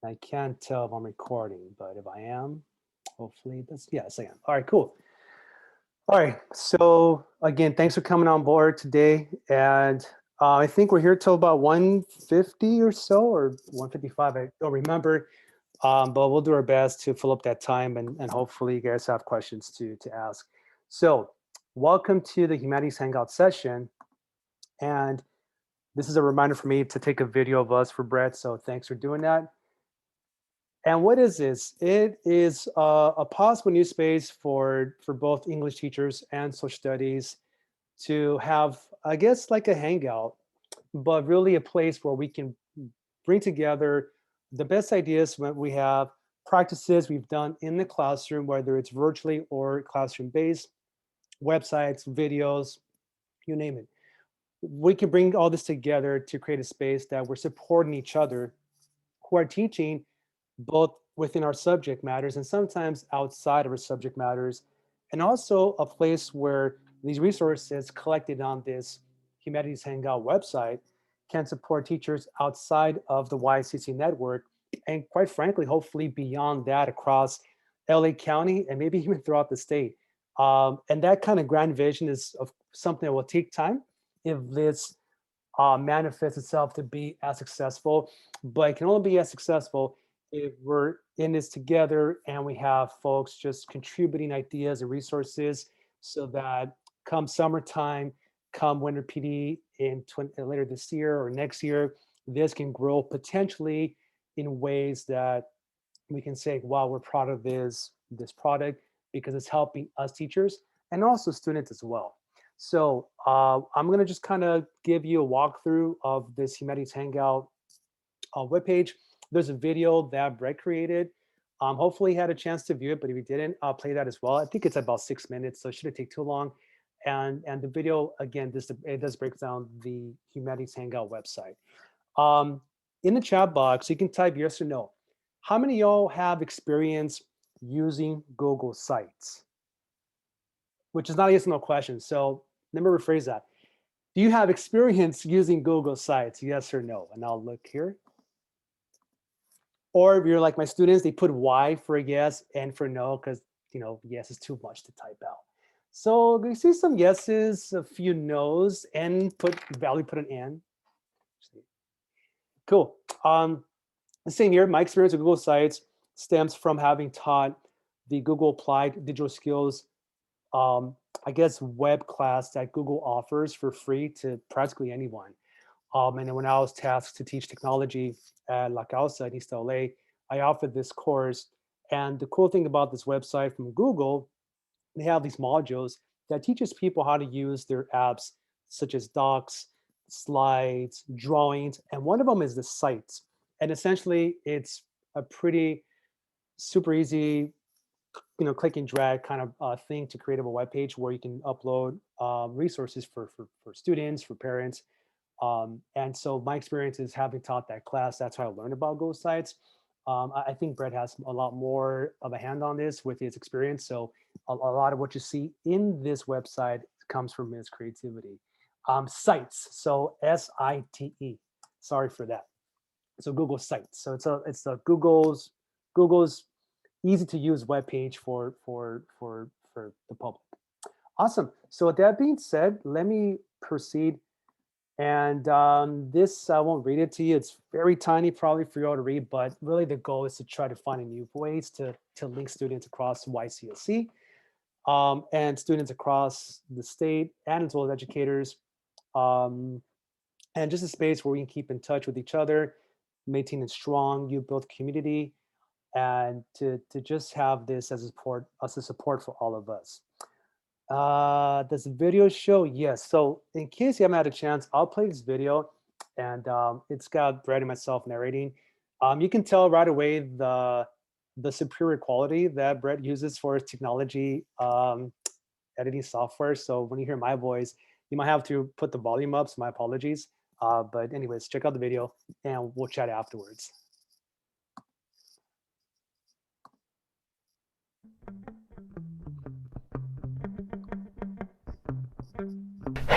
I can't tell if I'm recording, but if I am, hopefully that's, yes, I am. All right, cool. All right, so again, thanks for coming on board today. And I think we're here till about 1:50 or so, or 1:55, I don't remember. But we'll do our best to fill up that time and hopefully you guys have questions to ask. So welcome to the Humanities Hangout session. And this is a reminder for me to take a video of us for Brett. So thanks for doing that. And what is this? It is a possible new space for both English teachers and social studies to have, I guess, like a hangout, but really a place where we can bring together the best ideas when we have practices we've done in the classroom, whether it's virtually or classroom based, websites, videos, you name it. We can bring all this together to create a space that we're supporting each other who are teaching both within our subject matters and sometimes outside of our subject matters, and also a place where these resources collected on this Humanities Hangout website can support teachers outside of the YCSC network, and quite frankly, hopefully beyond that across LA County and maybe even throughout the state. And that kind of grand vision is of something that will take time if this manifests itself to be as successful, but it can only be as successful if we're in this together and we have folks just contributing ideas and resources so that come summertime, come winter PD in later this year or next year, this can grow potentially in ways that we can say, wow, we're proud of this product because it's helping us teachers and also students as well. So I'm gonna just kind of give you a walkthrough of this Humanities Hangout webpage. There's a video that Brett created. Hopefully he had a chance to view it, but if he didn't, I'll play that as well. I think it's about 6 minutes, so it shouldn't take too long. And the video, again, it does break down the Humanities Hangout website. Um, in the chat box, you can type yes or no. How many of y'all have experience using Google Sites? Which is not a yes or no question. So let me rephrase that. Do you have experience using Google Sites? Yes or no? And I'll look here. Or if you're like my students, they put Y for yes and for no because yes is too much to type out. So we see some yeses, a few no's, and put an N. Cool. The same year, my experience with Google Sites stems from having taught the Google Applied Digital Skills, I guess, web class that Google offers for free to practically anyone. And then when I was tasked to teach technology at La Causa in East LA, I offered this course. And the cool thing about this website from Google, they have these modules that teaches people how to use their apps, such as docs, slides, drawings, and one of them is the sites. And essentially, it's a pretty super easy, click and drag kind of thing to create a web page where you can upload resources for students, for parents. And so my experience is having taught that class. That's how I learned about Go Sites. I think Brett has a lot more of a hand on this with his experience. So a lot of what you see in this website comes from his creativity. Sites, so S-I-T-E. Sorry for that. So Google Sites. So it's a Google's easy to use web page for the public. Awesome. So with that being said, let me proceed. And this, I won't read it to you. It's very tiny, probably for you all to read, but really the goal is to try to find new ways to link students across YCSC and students across the state and as well as educators. And just a space where we can keep in touch with each other, maintain a strong youth-built community, and to just have this as a support for all of us. Does the video show? Yes. So in case you haven't had a chance, I'll play this video, and it's got Brett and myself narrating. You can tell right away the superior quality that Brett uses for his technology editing software. So when you hear my voice, you might have to put the volume up. So my apologies. But anyways, check out the video, and we'll chat afterwards.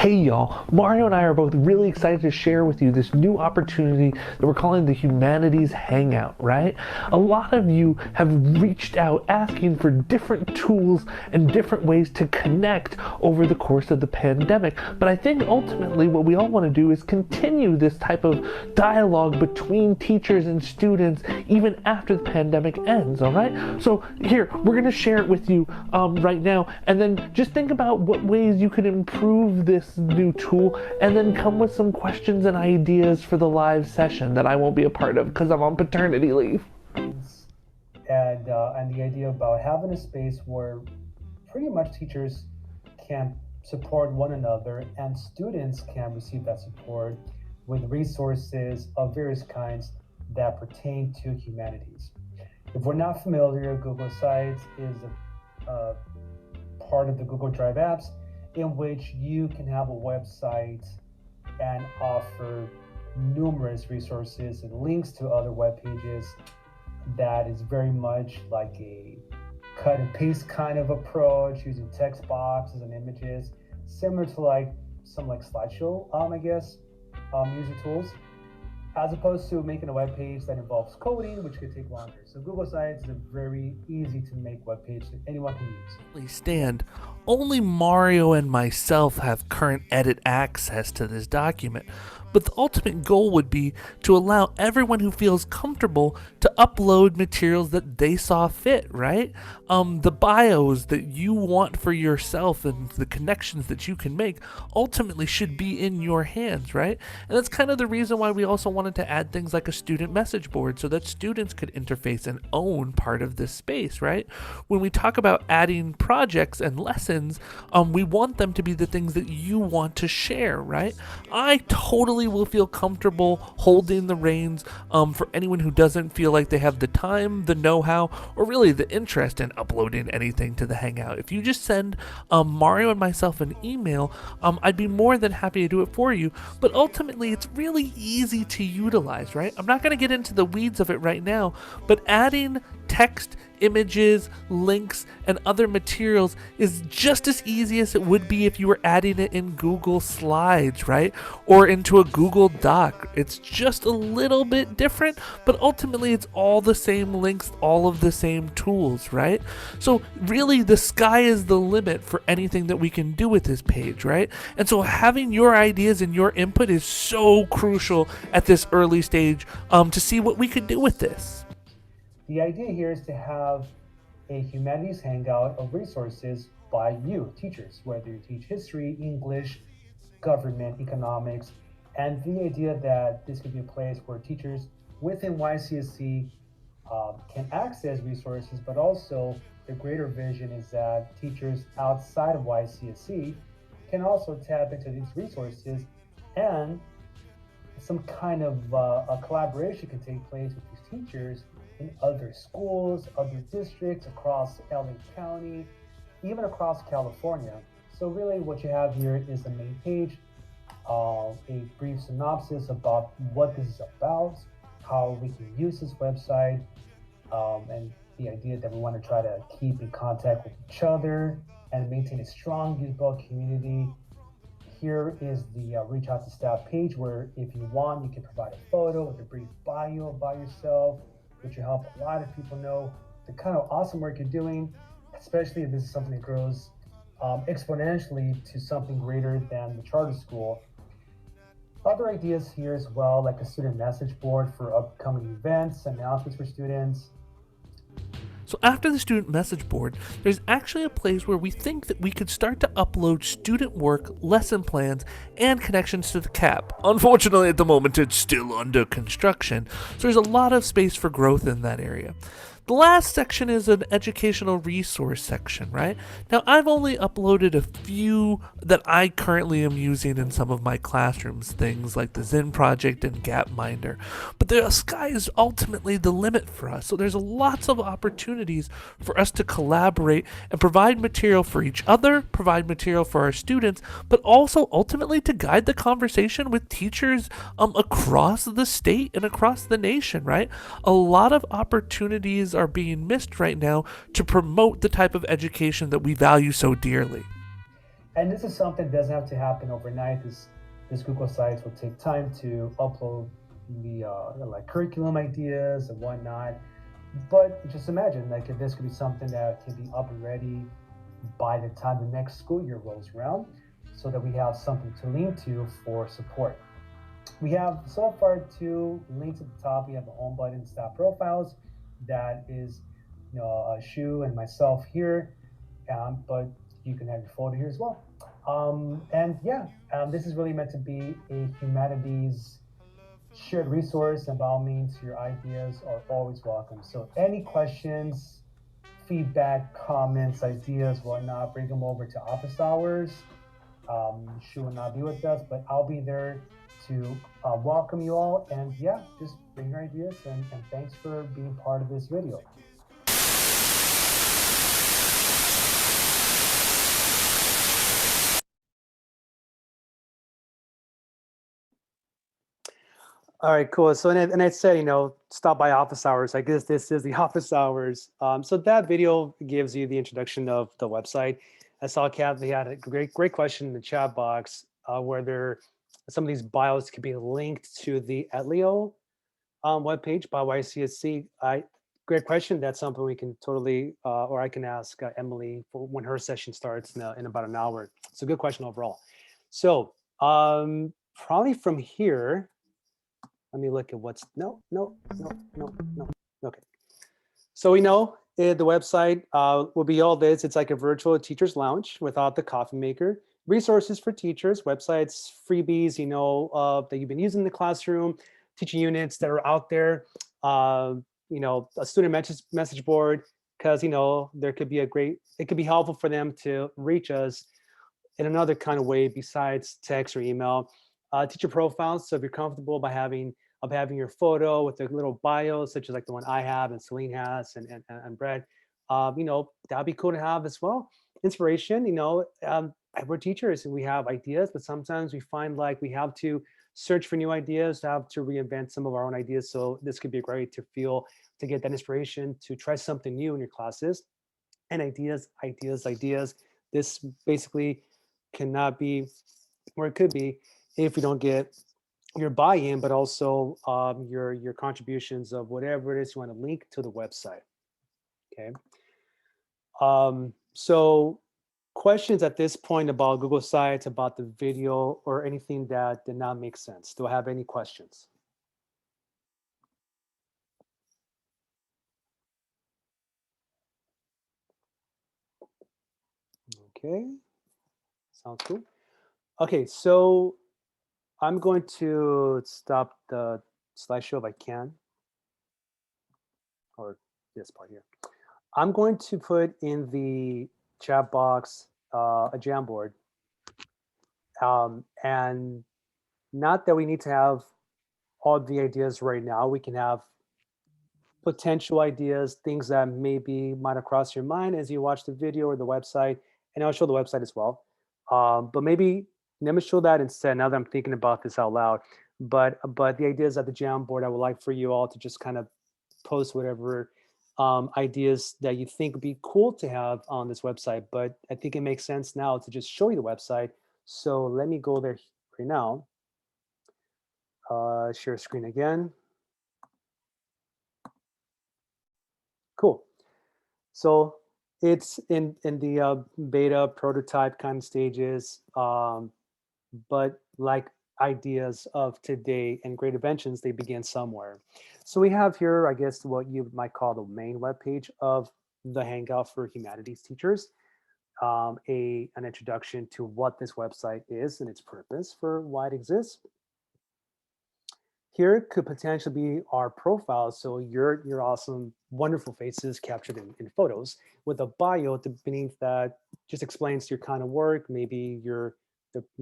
Hey y'all, Mario and I are both really excited to share with you this new opportunity that we're calling the Humanities Hangout, right? A lot of you have reached out asking for different tools and different ways to connect over the course of the pandemic. But I think ultimately what we all want to do is continue this type of dialogue between teachers and students even after the pandemic ends, all right? So here, we're going to share it with you right now, and then just think about what ways you could improve this new tool, and then come with some questions and ideas for the live session that I won't be a part of because I'm on paternity leave. And the idea about having a space where pretty much teachers can support one another and students can receive that support with resources of various kinds that pertain to humanities. If we're not familiar, Google Sites is a part of the Google Drive apps in which you can have a website and offer numerous resources and links to other web pages. That is very much like a cut and paste kind of approach, using text boxes and images, similar to like some like slideshow, user tools, as opposed to making a web page that involves coding, which could take longer. So Google Sites is a very easy to make web page that anyone can use. Please stand. Only Mario and myself have current edit access to this document, but the ultimate goal would be to allow everyone who feels comfortable to upload materials that they saw fit, right? The bios that you want for yourself and the connections that you can make ultimately should be in your hands, right? And that's kind of the reason why we also wanted to add things like a student message board so that students could interface and own part of this space, right? When we talk about adding projects and lessons, we want them to be the things that you want to share, right? I totally will feel comfortable holding the reins for anyone who doesn't feel like they have the time, the know-how, or really the interest in uploading anything to the Hangout. If you just send Mario and myself an email, I'd be more than happy to do it for you. But ultimately, it's really easy to utilize, right? I'm not going to get into the weeds of it right now, but adding text, images, links, and other materials is just as easy as it would be if you were adding it in Google Slides, right? Or into a Google Doc. It's just a little bit different, but ultimately it's all the same links, all of the same tools, right? So really the sky is the limit for anything that we can do with this page, right? And so having your ideas and your input is so crucial at this early stage to see what we could do with this. The idea here is to have a humanities hangout of resources by you, teachers, whether you teach history, English, government, economics, and the idea that this could be a place where teachers within YCSC can access resources, but also the greater vision is that teachers outside of YCSC can also tap into these resources, and some kind of a collaboration can take place with these teachers in other schools, other districts across LA County, even across California. So really what you have here is the main page, a brief synopsis about what this is about, how we can use this website, and the idea that we want to try to keep in contact with each other and maintain a strong usable community. Here is the reach out to staff page where if you want, you can provide a photo with a brief bio about yourself, which will help a lot of people know the kind of awesome work you're doing, especially if this is something that grows exponentially to something greater than the charter school. Other ideas here as well, like a student message board for upcoming events, announcements for students. So after the student message board, there's actually a place where we think that we could start to upload student work, lesson plans, and connections to the CAP. Unfortunately, at the moment, it's still under construction, so there's a lot of space for growth in that area. The last section is an educational resource section, right? Now, I've only uploaded a few that I currently am using in some of my classrooms, things like the Zen Project and Gapminder. But the sky is ultimately the limit for us, so there's lots of opportunities for us to collaborate and provide material for each other, provide material for our students, but also ultimately to guide the conversation with teachers across the state and across the nation, right? A lot of opportunities are being missed right now to promote the type of education that we value so dearly. And this is something that doesn't have to happen overnight. This Google Sites will take time to upload the like curriculum ideas and whatnot. But just imagine, like, if this could be something that can be up and ready by the time the next school year rolls around, so that we have something to lean to for support. We have so far two links at the top. We have the home button, staff profiles. That is, Shu and myself here, but you can have your folder here as well. And yeah, this is really meant to be a humanities shared resource, and by all means, your ideas are always welcome. So any questions, feedback, comments, ideas, whatnot, bring them over to office hours. She will not be with us, but I'll be there to welcome you all. And yeah, just bring your ideas, and thanks for being part of this video. All right, cool. So, and I said, stop by office hours. I guess this is the office hours. So that video gives you the introduction of the website. I saw Kathy had a great question in the chat box, whether some of these bios could be linked to the Etlio webpage by YCSC. Great question. That's something we can totally, or I can ask Emily for when her session starts in about an hour. It's a good question overall. So probably from here, let me look at what's, no. Okay. So we know the website will be all this. It's like a virtual teacher's lounge without the coffee maker. Resources for teachers, websites, freebies, that you've been using in the classroom, teaching units that are out there, a student message board, because, there could be it could be helpful for them to reach us in another kind of way besides text or email. Teacher profiles, so if you're comfortable by having your photo with a little bio, such as like the one I have and Celine has and Brett, that'd be cool to have as well. Inspiration, we're teachers and we have ideas, but sometimes we find like we have to search for new ideas, have to reinvent some of our own ideas. So this could be great to get that inspiration to try something new in your classes. And ideas. This basically cannot be where it could be if we don't get your buy-in, but also your contributions of whatever it is you want to link to the website. Okay. So questions at this point about Google Sites, about the video, or anything that did not make sense? Do I have any questions? Okay, sounds cool. Okay, so I'm going to stop the slideshow if I can, or this part here. I'm going to put in the chat box a Jamboard. And not that we need to have all the ideas right now. We can have potential ideas, things that maybe might have crossed your mind as you watch the video or the website. And I'll show the website as well. But maybe let me show that instead, now that I'm thinking about this out loud. But the ideas at the Jamboard, I would like for you all to just kind of post whatever ideas that you think would be cool to have on this website. But I think it makes sense now to just show you the website. So let me go there right now. Share screen again. Cool. So it's in the beta prototype kind of stages, but like ideas of today and great inventions, they begin somewhere. So we have here, I guess, what you might call the main webpage of the Hangout for Humanities teachers, an introduction to what this website is and its purpose for why it exists. Here could potentially be our profile. So your awesome, wonderful faces captured in photos with a bio beneath that just explains your kind of work, maybe your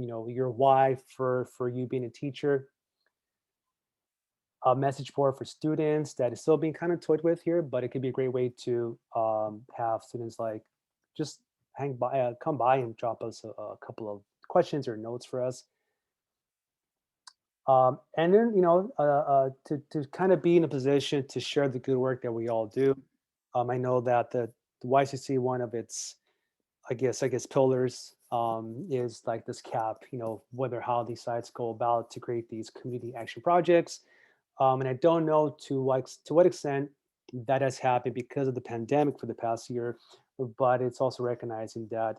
why for you being a teacher. A message board for students that is still being kind of toyed with here, but it could be a great way to have students like just come by and drop us a couple of questions or notes for us. And then, to kind of be in a position to share the good work that we all do. I know that the YCC, one of its I guess pillars is like this cap, whether how these sites go about to create these community action projects. And I don't know to what extent that has happened because of the pandemic for the past year, but it's also recognizing that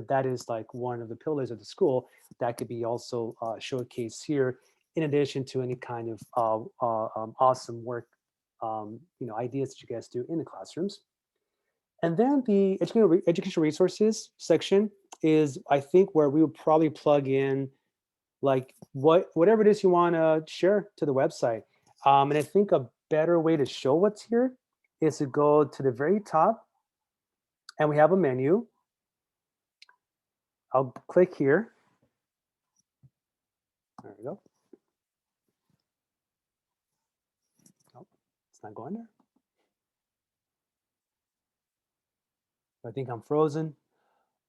that is like one of the pillars of the school that could be also showcased here, in addition to any kind of awesome work, ideas that you guys do in the classrooms. And then the educational resources section is, I think, where we would probably plug in like whatever it is you want to share to the website. And I think a better way to show what's here is to go to the very top, and we have a menu. I'll click here. There we go. Oh, it's not going there. I think I'm frozen.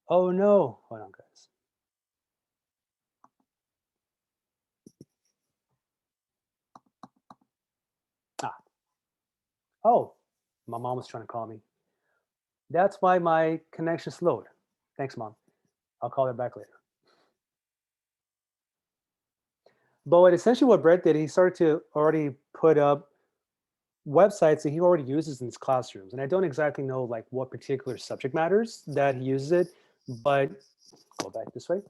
Oh no. Hold on, guys. Ah. Oh, my mom was trying to call me. That's why my connection slowed. Thanks, Mom. I'll call her back later. But what Brett did, he started to already put up websites that he already uses in his classrooms. And I don't exactly know like what particular subject matters that he uses it, but go back this way.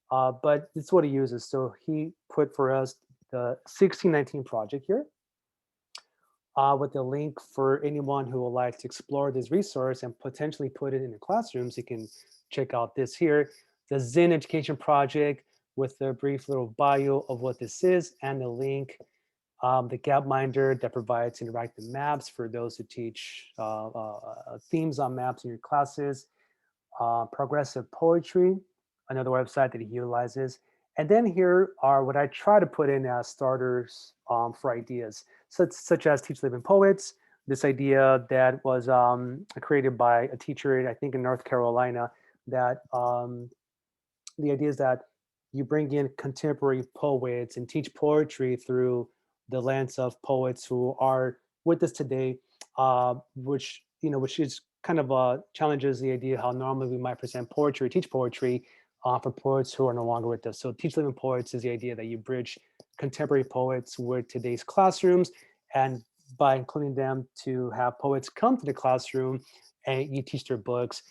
But it's what he uses. So he put for us the 1619 project here with the link for anyone who would like to explore this resource and potentially put it in the classrooms. You can check out this here, the Zen Education Project, with a brief little bio of what this is and the link, the Gapminder that provides interactive maps for those who teach themes on maps in your classes, Progressive Poetry, another website that he utilizes. And then here are what I try to put in as starters for ideas, such as Teach Living Poets, this idea that was created by a teacher, I think in North Carolina, that the idea is that you bring in contemporary poets and teach poetry through the lens of poets who are with us today, which is kind of challenges the idea how normally we might present poetry, teach poetry for poets who are no longer with us. So Teach Living Poets is the idea that you bridge contemporary poets with today's classrooms, and by including them to have poets come to the classroom and you teach their books.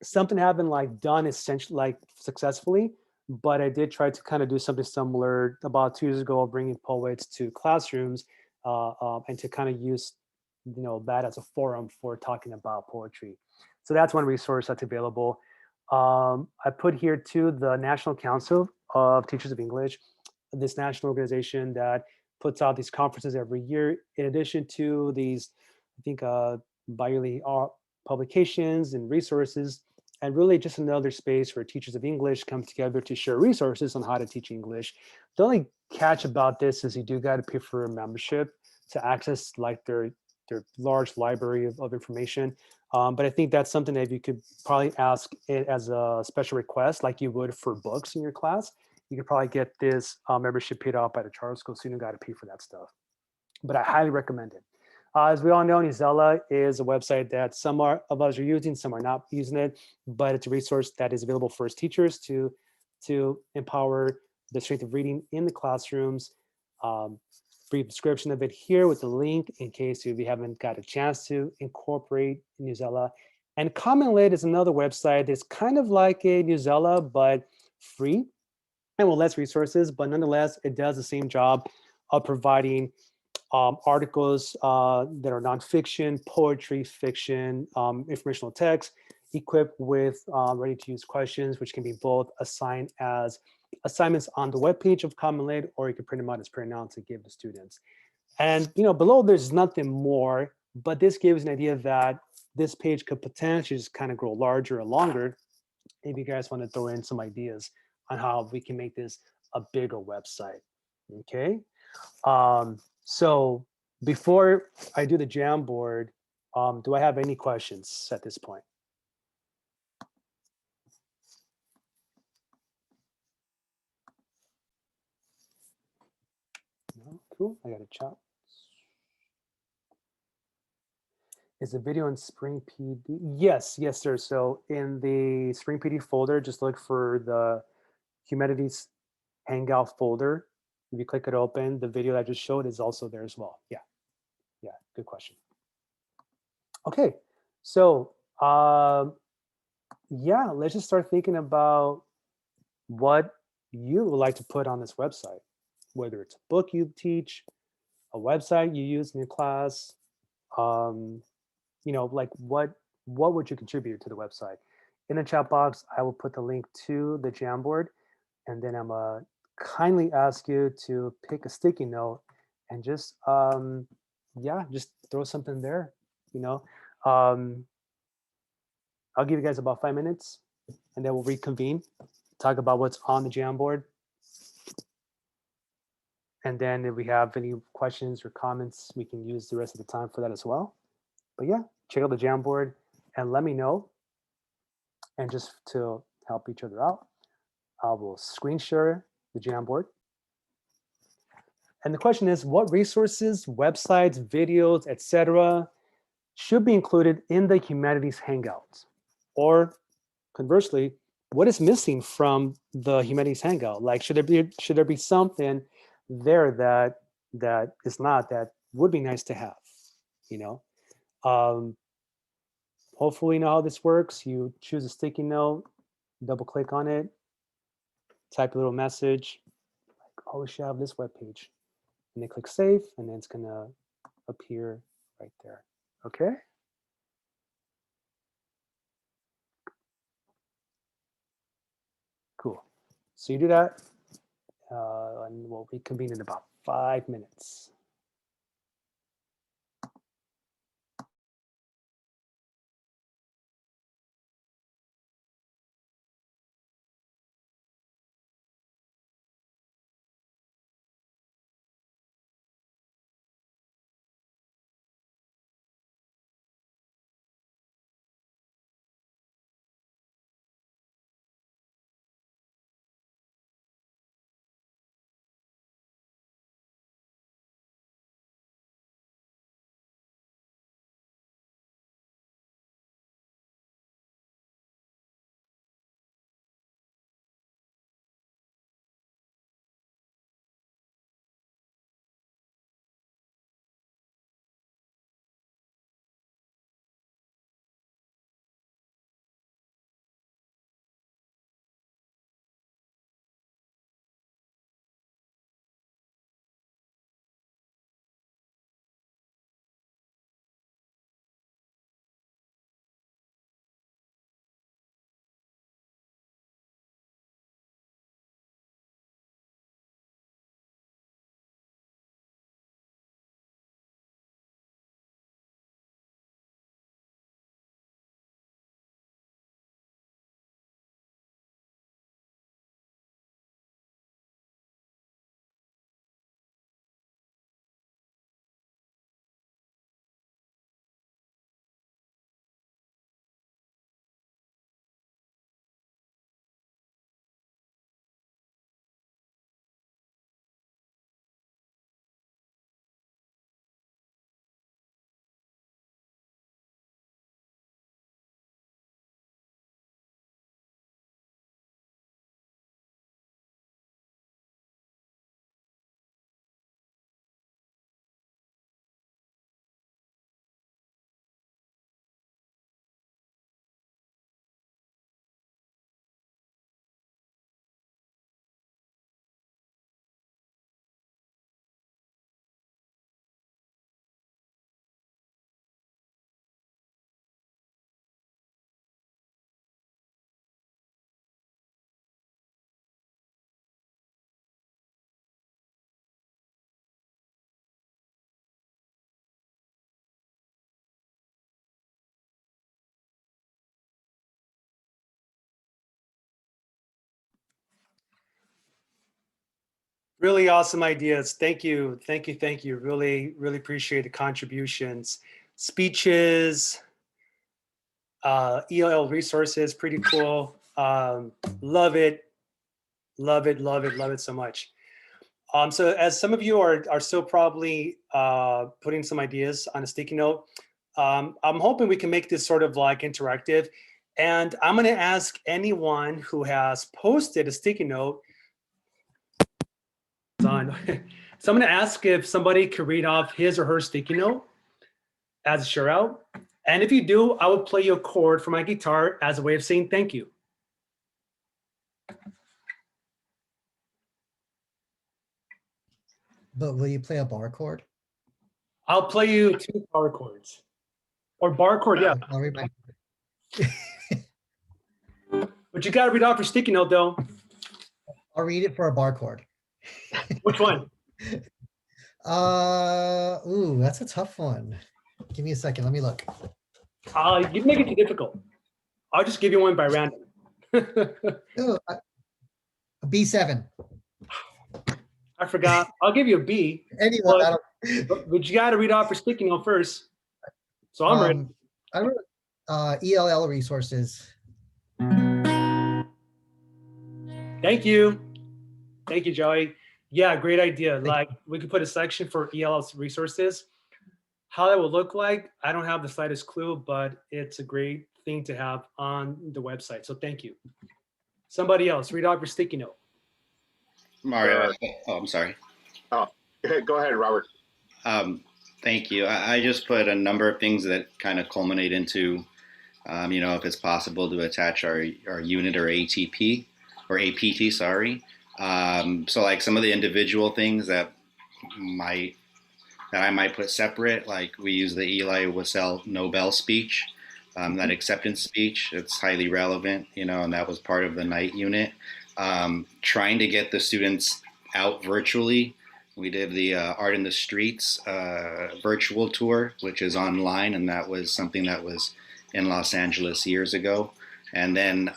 Something haven't like done essentially like successfully, but I did try to kind of do something similar about 2 years ago, bringing poets to classrooms and to kind of use that as a forum for talking about poetry. So that's one resource that's available. I put here too the National Council of Teachers of English, this national organization that puts out these conferences every year. In addition to these, I think bi-yearly publications and resources, and really just another space where teachers of English come together to share resources on how to teach English. The only catch about this is you do got to pay for a membership to access like their large library of information. But I think that's something that you could probably ask it as a special request, like you would for books in your class. You could probably get this membership paid off by the charter school, so you don't got to pay for that stuff. But I highly recommend it. As we all know, Newsela is a website that some of us are using, some are not using it, but it's a resource that is available for us teachers to empower the strength of reading in the classrooms. Brief description of it here with the link in case you haven't got a chance to incorporate Newsela. And Common Lit is another website that's kind of like a Newsela, but free and with less resources, but nonetheless, it does the same job of providing articles that are nonfiction, poetry, fiction, informational text, equipped with ready-to-use questions, which can be both assigned as assignments on the webpage of Common Lit, or you can print them out as printouts to give to students. And below there's nothing more, but this gives an idea that this page could potentially just kind of grow larger and longer if you guys want to throw in some ideas on how we can make this a bigger website. Okay. So before I do the Jamboard, do I have any questions at this point? No? Cool, I got a chat. Is the video in Spring PD? Yes, yes, sir. So in the Spring PD folder, just look for the Humanities Hangout folder. If you click it open, the video I just showed is also there as well. Yeah, yeah, good question. Okay, so yeah, let's just start thinking about what you would like to put on this website, whether it's a book you teach, a website you use in your class, um, you know, like what would you contribute to the website? In the chat box, I will put the link to the Jamboard, and then I'm kindly ask you to pick a sticky note and just yeah, just throw something there. You know, um, I'll give you guys about 5 minutes, and then we'll reconvene, talk about what's on the Jamboard, and then if we have any questions or comments, we can use the rest of the time for that as well. But yeah, check out the Jamboard and let me know. And just to help each other out, I will screen share the Jamboard. And the question is, what resources, websites, videos, etc., should be included in the Humanities Hangout? Or conversely, what is missing from the Humanities Hangout? Like, should there be something there that is not, that would be nice to have? You know, hopefully you know how this works. You choose a sticky note, double click on it, type a little message, like, oh, we should have this web page, and then click save, and then it's gonna appear right there. Okay. Cool. So you do that, and we'll reconvene in about 5 minutes. Really awesome ideas. Thank you. Thank you. Thank you. Really, really appreciate the contributions. Speeches, ELL resources, pretty cool. Love it. Love it. Love it. Love it so much. So as some of you are still probably putting some ideas on a sticky note, I'm hoping we can make this sort of like interactive. And I'm going to ask anyone who has posted a sticky note on. So I'm going to ask if somebody could read off his or her sticky note as a share out. And if you do, I will play you a chord from my guitar as a way of saying thank you. But will you play a bar chord? I'll play you 2 bar chords. Or bar chord, yeah. I'll read my. But you got to read off your sticky note, though. I'll read it for a bar chord. Which one? Ooh, that's a tough one. Give me a second. Let me look. You make it too difficult. I'll just give you one by random. Ooh, a B7. I forgot. I'll give you a B. Anyone, but you got to read off your sticky note first. So I'm ready. I wrote ELL resources. Thank you. Thank you, Joey. Yeah, great idea. Like we could put a section for ELL resources. How that will look like, I don't have the slightest clue, but it's a great thing to have on the website. So thank you. Somebody else, read off your sticky note. Mario, I'm sorry. Oh, go ahead, Robert. Thank you. I just put a number of things that kind of culminate into, if it's possible to attach our unit or ATP or APT, sorry. So like some of the individual things that I might put separate, like we use the Eli Wiesel Nobel speech, that acceptance speech. It's highly relevant, and that was part of the night unit. Trying to get the students out virtually. We did the Art in the Streets virtual tour, which is online, and that was something that was in Los Angeles years ago. And then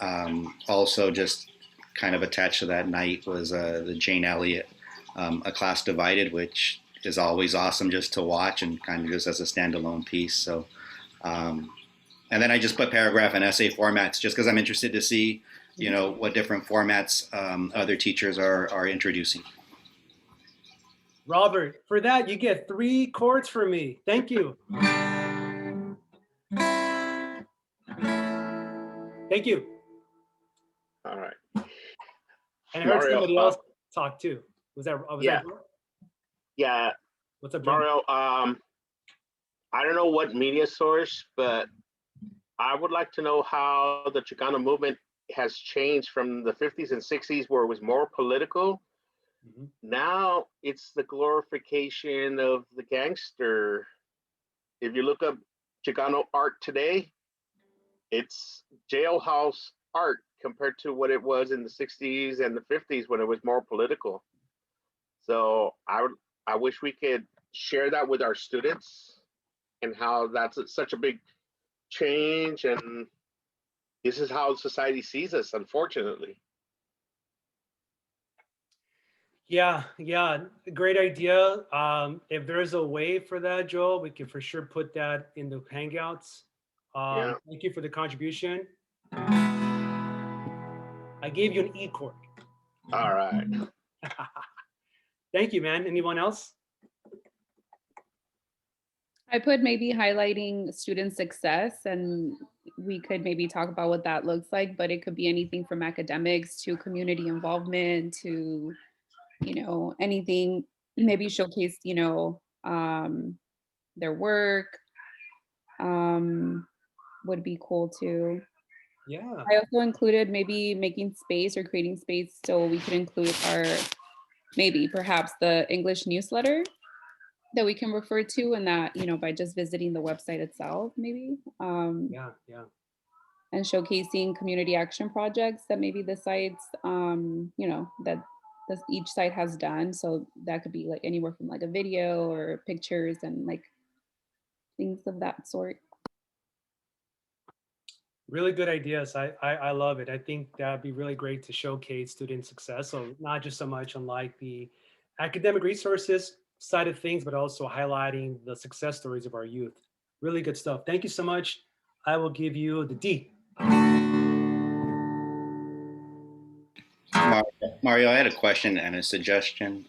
also just kind of attached to that night was the Jane Elliott, A Class Divided, which is always awesome just to watch and kind of just as a standalone piece. So, and then I just put paragraph and essay formats just because I'm interested to see, what different formats other teachers are introducing. Robert, for that, you get 3 chords from me. Thank you. Thank you. All right. And I heard Mario, somebody else talk too. Was that yeah. Yeah. What's up, John? Mario? I don't know what media source, but I would like to know how the Chicano movement has changed from the 50s and 60s, where it was more political. Mm-hmm. Now it's the glorification of the gangster. If you look up Chicano art today, it's jailhouse art compared to what it was in the 60s and the 50s when it was more political. So I wish we could share that with our students and how that's such a big change, and this is how society sees us, unfortunately. Yeah, great idea. If there's a way for that, Joel, we can for sure put that in the Hangouts. Thank you for the contribution. I gave you an E chord. All right. Thank you, man. Anyone else? I put maybe highlighting student success, and we could maybe talk about what that looks like, but it could be anything from academics to community involvement to, anything, maybe showcase, their work would be cool too. Yeah. I also included maybe making space or creating space so we could include perhaps the English newsletter that we can refer to, and that, by just visiting the website itself, maybe. Yeah. And showcasing community action projects that maybe the sites, that each site has done. So that could be like anywhere from like a video or pictures and like things of that sort. Really good ideas. I love it. I think that'd be really great to showcase student success. So not just so much on like the academic resources side of things, but also highlighting the success stories of our youth. Really good stuff. Thank you so much. I will give you the D. Mario, I had a question and a suggestion.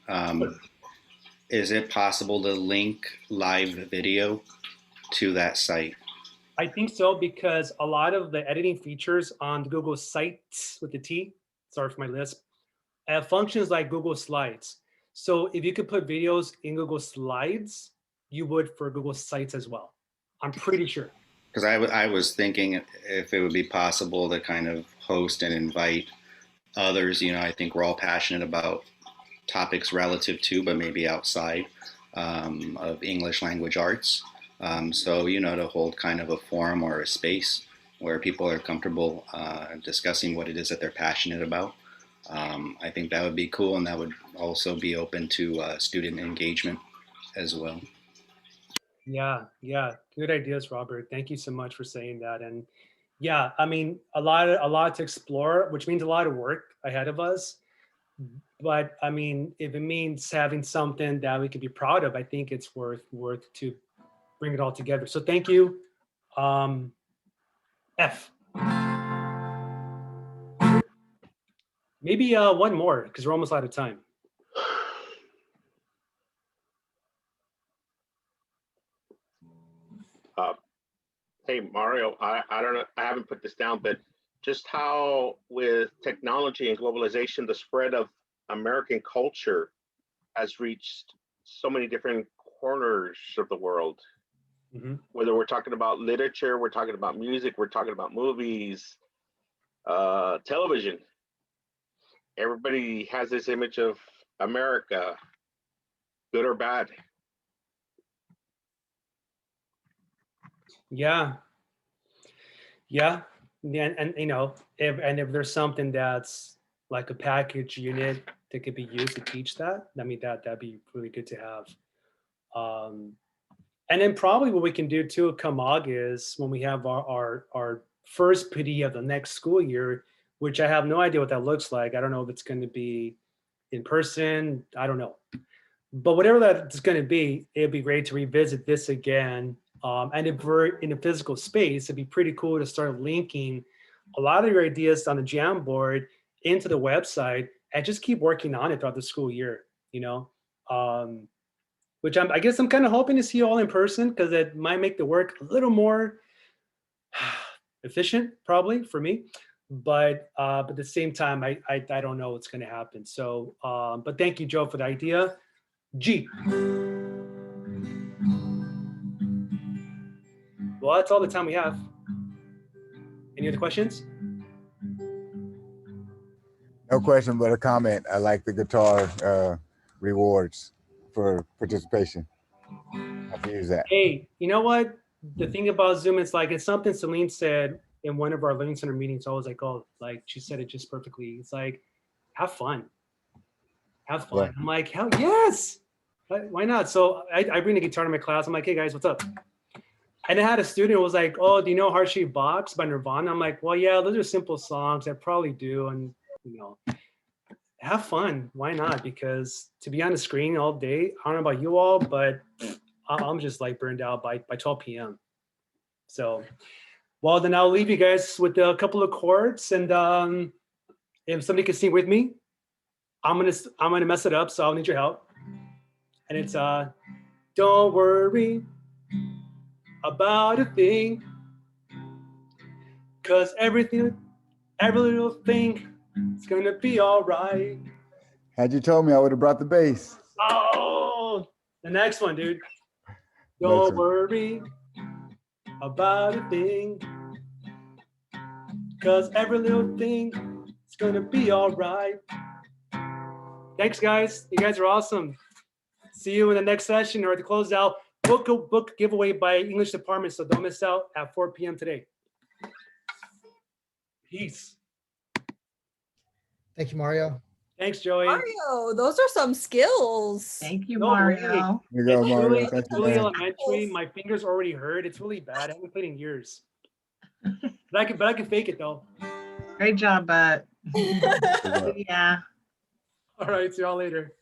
Is it possible to link live video to that site? I think so, because a lot of the editing features on the Google Sites with the T, sorry for my lisp, have functions like Google Slides. So if you could put videos in Google Slides, you would for Google Sites as well. I'm pretty sure. Because I was thinking if it would be possible to kind of host and invite others. I think we're all passionate about topics relative to, but maybe outside of English language arts. So, to hold kind of a forum or a space where people are comfortable discussing what it is that they're passionate about. I think that would be cool, and that would also be open to student engagement as well. Yeah, good ideas, Robert. Thank you so much for saying that. And yeah, I mean, a lot to explore, which means a lot of work ahead of us. But I mean, if it means having something that we can be proud of, I think it's worth to bring it all together. So thank you. F. Maybe one more, because we're almost out of time. Hey, Mario, I don't know, I haven't put this down, but just how with technology and globalization, the spread of American culture has reached so many different corners of the world. Mm-hmm. Whether we're talking about literature, we're talking about music, we're talking about movies, television. Everybody has this image of America, good or bad. Yeah. And if there's something that's like a package unit that could be used to teach that, I mean, that'd be really good to have. And then probably what we can do too come August, when we have our first PD of the next school year, which I have no idea what that looks like. I don't know if it's going to be in person. I don't know. But whatever that's going to be, it'd be great to revisit this again. And if we're in a physical space, it'd be pretty cool to start linking a lot of your ideas on the Jamboard into the website and just keep working on it throughout the school year, which I guess I'm kind of hoping to see you all in person, because it might make the work a little more efficient, probably for me. But at the same time, I don't know what's going to happen. So, but thank you, Joe, for the idea. G. Well, that's all the time we have. Any other questions? No question, but a comment. I like the guitar rewards for participation. I can use that. Hey, you know what? The thing about Zoom is like, it's something Celine said in one of our Learning Center meetings. I was like, she said it just perfectly. It's like, have fun. Have fun. Yeah. I'm like, hell yes. Why not? So I bring the guitar to my class. I'm like, hey guys, what's up? And I had a student who was like, oh, do you know Heart Shaped Box by Nirvana? I'm like, well, yeah, those are simple songs. I probably do. And, have fun. Why not? Because to be on the screen all day, I don't know about you all, but I'm just like burned out by 12 p.m. So, well, then I'll leave you guys with a couple of chords. And if somebody can sing with me, I'm gonna mess it up. So I'll need your help. And it's don't worry about a thing, 'cause every little thing is gonna be all right. Had you told me, I would have brought the bass. Oh, the next one, dude. Don't worry about a thing, 'cause every little thing is gonna be all right. Thanks, guys. You guys are awesome. See you in the next session or at the closeout. Book giveaway by English department, so don't miss out at 4 p.m. today. Peace. Thank you, Mario. Thanks, Joey. Mario, those are some skills. Thank you, No Mario. Here you go, Mario. It's Thank you, really man. elementary. My fingers already hurt. It's really bad. I haven't played in years. But I can fake it though. Great job, bud. Yeah. All right, see y'all later.